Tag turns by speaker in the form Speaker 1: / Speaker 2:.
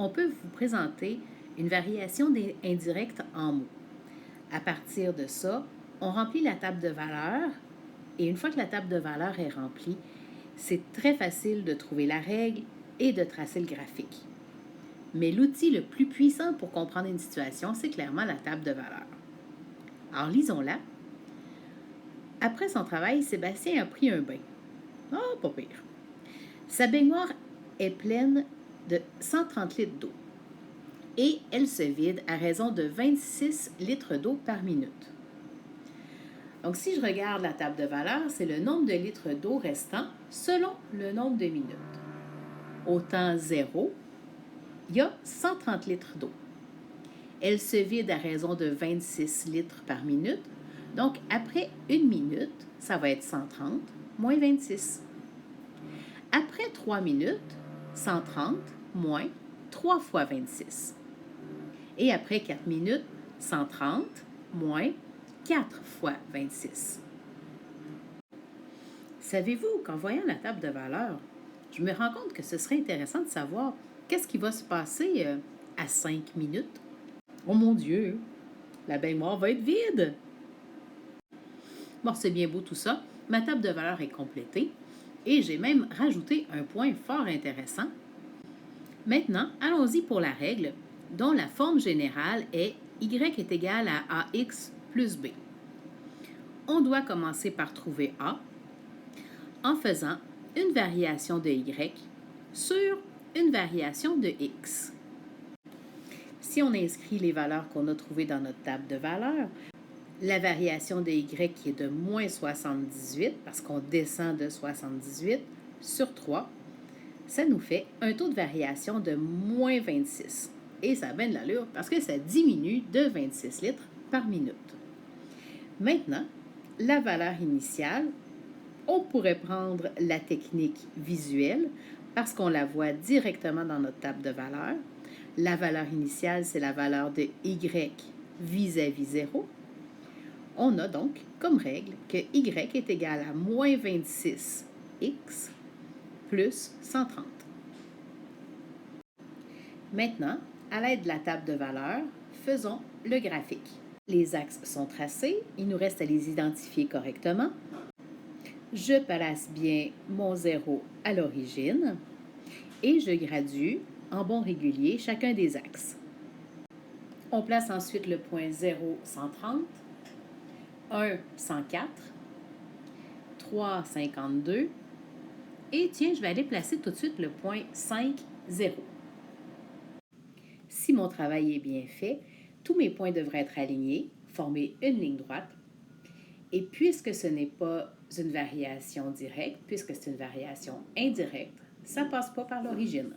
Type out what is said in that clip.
Speaker 1: on peut vous présenter une variation indirecte en mots. À partir de ça, on remplit la table de valeurs et une fois que la table de valeurs est remplie, c'est très facile de trouver la règle et de tracer le graphique. Mais l'outil le plus puissant pour comprendre une situation, c'est clairement la table de valeurs. Alors lisons-la. Après son travail, Sébastien a pris un bain. Oh, pas pire. Sa baignoire est pleine de 130 litres d'eau et elle se vide à raison de 26 litres d'eau par minute. Donc, si je regarde la table de valeurs, c'est le nombre de litres d'eau restant selon le nombre de minutes. Au temps 0, il y a 130 litres d'eau. Elle se vide à raison de 26 litres par minute. Donc, après une minute, ça va être 130 moins 26. Après 3 minutes, 130 moins 3 fois 26. Et après 4 minutes, 130 moins 4 fois 26. Savez-vous qu'en voyant la table de valeurs, je me rends compte que ce serait intéressant de savoir qu'est-ce qui va se passer à 5 minutes? Oh mon Dieu, la baignoire va être vide! Bon, c'est bien beau tout ça. Ma table de valeurs est complétée et j'ai même rajouté un point fort intéressant. Maintenant, allons-y pour la règle dont la forme générale est y est égal à ax plus b. On doit commencer par trouver a en faisant une variation de y sur une variation de x. Si on inscrit les valeurs qu'on a trouvées dans notre table de valeurs, la variation de y qui est de moins 78, parce qu'on descend de 78 sur 3, ça nous fait un taux de variation de moins 26. Et ça a bien de l'allure parce que ça diminue de 26 litres par minute. Maintenant, la valeur initiale, on pourrait prendre la technique visuelle parce qu'on la voit directement dans notre table de valeurs. La valeur initiale, c'est la valeur de y vis-à-vis 0. On a donc comme règle que y est égal à moins 26x plus 130. Maintenant, à l'aide de la table de valeurs, faisons le graphique. Les axes sont tracés, il nous reste à les identifier correctement. Je place bien mon 0 à l'origine et je gradue en bon régulier chacun des axes. On place ensuite le point 0, 130, 1, 104, 3, 52 et tiens, je vais aller placer tout de suite le point 5, 0. Si mon travail est bien fait, tous mes points devraient être alignés, former une ligne droite. Et puisque ce n'est pas une variation directe, puisque c'est une variation indirecte, ça ne passe pas par l'origine.